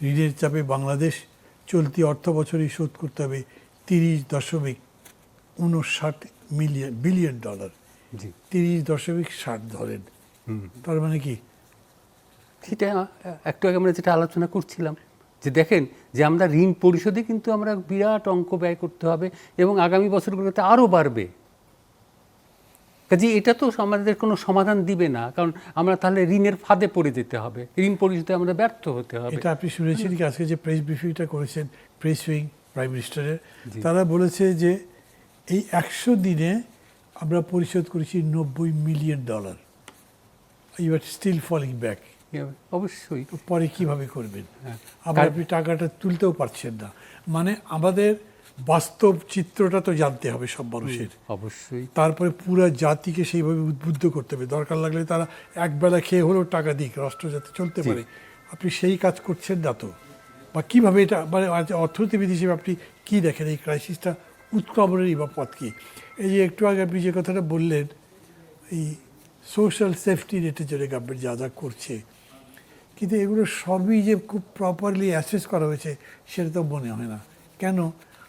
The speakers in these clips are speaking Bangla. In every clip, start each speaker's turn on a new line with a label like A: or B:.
A: ঋণের চাপে বাংলাদেশ চলতি অর্থ বছরই শোধ করতে হবে $30.59 বিলিয়ন।
B: জি
A: 30.60 ধরেন, তার মানে কি?
B: সেটা একটু আগে আমরা যেটা আলোচনা করছিলাম যে দেখেন যে আমরা ঋণ পরিশোধে কিন্তু আমরা বিরাট অঙ্ক ব্যয় করতে হবে এবং আগামী বছরগুলোতে আরও বাড়বে। কাজে এটা তো আমাদের কোনো সমাধান দিবে না, কারণ আমরা তাহলে ঋণের ফাঁদে পড়ে যেতে হবে, ঋণ পরিশোধে আমরা ব্যর্থ হতে হবে।
A: এটা আপনি শুনেছেন কি আজকে যে প্রেস ব্রিফিংটা করেছেন প্রেস উইং প্রাইম মিনিস্টারের, তারা বলেছে যে এই 100 দিনে আমরা পরিশোধ করেছি $90 million. You are still falling back.
B: অবশ্যই
A: পরে কিভাবে করবেন? আবার আপনি টাকাটা তুলতেও পারছেন না। মানে আমাদের বাস্তব চিত্রটা তো জানতে হবে সব মানুষের,
B: অবশ্যই।
A: তারপরে পুরো জাতিকে সেইভাবে উদ্বুদ্ধ করতে হবে। দরকার লাগলে তারা একবেলা খেয়ে হলেও টাকা দিক, রাষ্ট্র যাতে চলতে পারে। আপনি সেই কাজ করছেন না তো, বা কীভাবে এটা, মানে অর্থনীতিবিদ হিসেবে আপনি কী দেখেন এই ক্রাইসিসটা উৎক্রমণেরই বা পথ কী? এই যে একটু আগে আপনি যে কথাটা বললেন, এই সোশ্যাল সেফটি নেটের জন্য গভর্নমেন্ট যা যা করছে, কিন্তু এগুলো সবই যে খুব প্রপারলি অ্যাসেস করা হয়েছে সেটা তো মনে হয় না। কেন?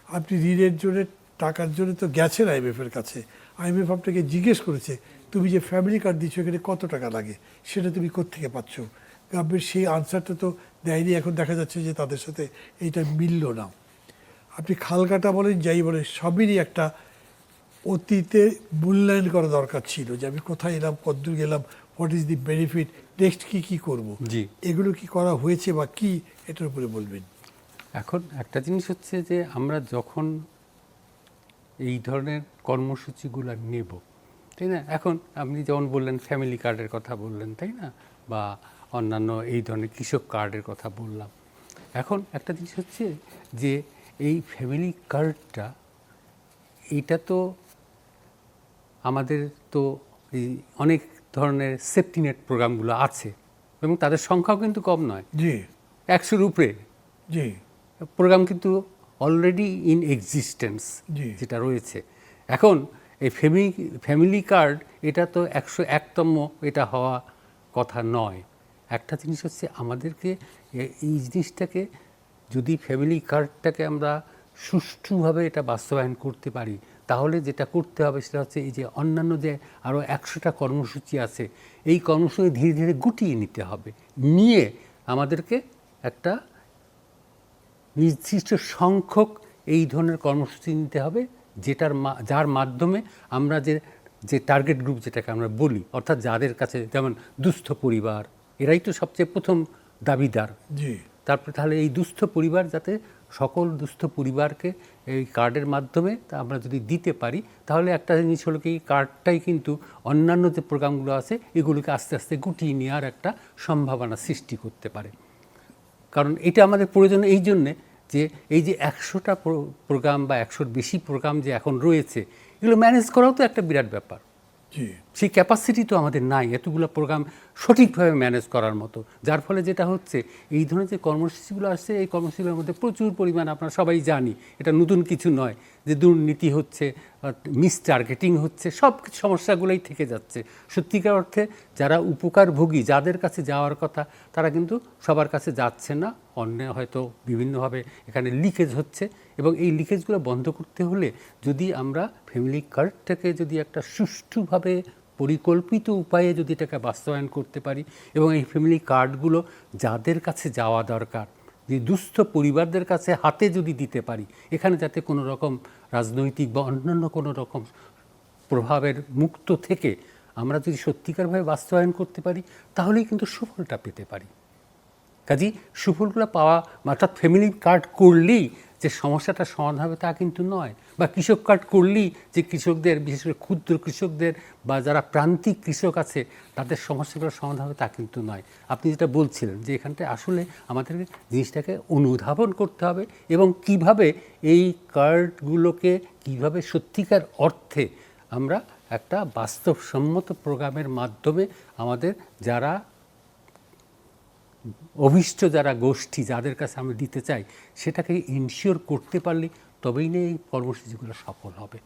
A: আপনি ঋণের জন্য, টাকার জন্য তো গেছেন আইএমএফের কাছে, আইএমএফ আপনাকে জিজ্ঞেস করেছে তুমি যে ফ্যামিলি কার্ড দিচ্ছ এখানে কত টাকা লাগে, সেটা তুমি কোত্থেকে পাচ্ছ? গভর্নমেন্ট সেই আনসারটা তো দেয়নি। এখন দেখা যাচ্ছে যে তাদের সাথে এইটা মিলল না। আপনি খালকাটা বলেন, যাই বলেন, সবেরই একটা অতীতে মূল্যায়ন করা দরকার ছিল, যে আমি কোথায় এলাম, কতদূর গেলাম, what is the benefit, next কী করবো। এগুলো কি করা হয়েছে বা কি, এটার উপরে বলবেন।
B: এখন একটা জিনিস হচ্ছে যে আমরা যখন এই ধরনের কর্মসূচিগুলো নেব, তাই না, এখন আপনি যেমন বললেন ফ্যামিলি কার্ডের কথা বললেন, তাই না, বা অন্যান্য এই ধরনের কৃষক কার্ডের কথা বললাম। এখন একটা জিনিস হচ্ছে যে এই ফ্যামিলি কার্ডটা, এইটা তো আমাদের তো এই অনেক ধরনের সেফটি নেট প্রোগ্রামগুলো আছে এবং তাদের সংখ্যাও কিন্তু কম নয়।
A: জি,
B: 100-র উপরে
A: জি
B: প্রোগ্রাম কিন্তু অলরেডি ইন এক্সিস্টেন্স যেটা রয়েছে। এখন এই ফ্যামিলি কার্ড এটা তো 101তম এটা হওয়া কথা নয়। একটা জিনিস হচ্ছে আমাদেরকে এই জিনিসটাকে, যদি ফ্যামিলি কার্ডটাকে আমরা সুষ্ঠুভাবে এটা বাস্তবায়ন করতে পারি, তাহলে যেটা করতে হবে সেটা হচ্ছে এই যে অন্যান্য যে আরও 100টা কর্মসূচি আছে, এই কর্মসূচি ধীরে ধীরে গুটিয়ে নিতে হবে। নিয়ে আমাদেরকে একটা নির্দিষ্ট সংখ্যক এই ধরনের কর্মসূচি নিতে হবে, যার মাধ্যমে আমরা যে টার্গেট গ্রুপ যেটাকে আমরা বলি, অর্থাৎ যাদের কাছে, যেমন দুস্থ পরিবার, এরাই তো সবচেয়ে প্রথম দাবিদার। তারপরে তাহলে এই দুস্থ পরিবার, যাতে সকল দুস্থ পরিবারকে এই কার্ডের মাধ্যমে আমরা যদি দিতে পারি, তাহলে একটা জিনিস হলো কি, কার্ডটাই কিন্তু অন্যান্য যে প্রোগ্রামগুলো আছে এগুলোকে আস্তে আস্তে গুটিয়ে নেওয়ার একটা সম্ভাবনা সৃষ্টি করতে পারে। কারণ এটা আমাদের প্রয়োজন এই জন্যে যে এই যে 100টা প্রোগ্রাম বা 100-র বেশি প্রোগ্রাম যে এখন রয়েছে, এগুলো ম্যানেজ করাও তো একটা বিরাট ব্যাপার। সেই ক্যাপাসিটি তো আমাদের নাই এতগুলো প্রোগ্রাম সঠিকভাবে ম্যানেজ করার মতো। যার ফলে যেটা হচ্ছে, এই ধরনের যে কর্মসূচিগুলো আসছে, এই কর্মসূচিগুলোর মধ্যে প্রচুর পরিমাণ, আপনারা সবাই জানি, এটা নতুন কিছু নয়, যে দুর্নীতি হচ্ছে, মিস টার্গেটিং হচ্ছে, সব সমস্যাগুলোই থেকে যাচ্ছে। সত্যিকার অর্থে যারা উপকারভোগী, যাদের কাছে যাওয়ার কথা, তারা কিন্তু সবার কাছে যাচ্ছে না। অন্য হয়তো বিভিন্নভাবে এখানে লিকেজ হচ্ছে, এবং এই লিকেজগুলো বন্ধ করতে হলে যদি আমরা ফ্যামিলি কার্ডটাকে যদি একটা সুষ্ঠুভাবে পরিকল্পিত উপায়ে যদি এটাকে বাস্তবায়ন করতে পারি, এবং এই ফ্যামিলি কার্ডগুলো যাদের কাছে যাওয়া দরকার, যে দুস্থ পরিবারদের কাছে হাতে যদি দিতে পারি, এখানে যাতে কোনো রকম রাজনৈতিক বা অন্যান্য কোনো রকম প্রভাবের মুক্ত থেকে আমরা যদি সত্যিকারভাবে বাস্তবায়ন করতে পারি, তাহলেই কিন্তু সুফলটা পেতে পারি। কাজেই সুফলগুলো পাওয়া, অর্থাৎ ফ্যামিলি কার্ড করলেই যে সমস্যাটা সমাধান হবে তা কিন্তু নয়, বা কৃষক কার্ড করলেই যে কৃষকদের, বিশেষ করে ক্ষুদ্র কৃষকদের বা যারা প্রান্তিক কৃষক আছে, তাদের সমস্যাগুলো সমাধান হবে তা কিন্তু নয়। আপনি যেটা বলছিলেন যে এখানটায় আসলে আমাদের জিনিসটাকে অনুধাবন করতে হবে, এবং কিভাবে এই কার্ডগুলোকে কিভাবে সত্যিকার অর্থে আমরা একটা বাস্তবসম্মত প্রোগ্রামের মাধ্যমে আমাদের যারা অভিষ্ট, যারা গোষ্ঠী, যাদের কাছে আমরা দিতে চাই, সেটাকে ইনশিওর করতে পারলে তবেই না এই কর্মসূচিগুলো সফল হবে।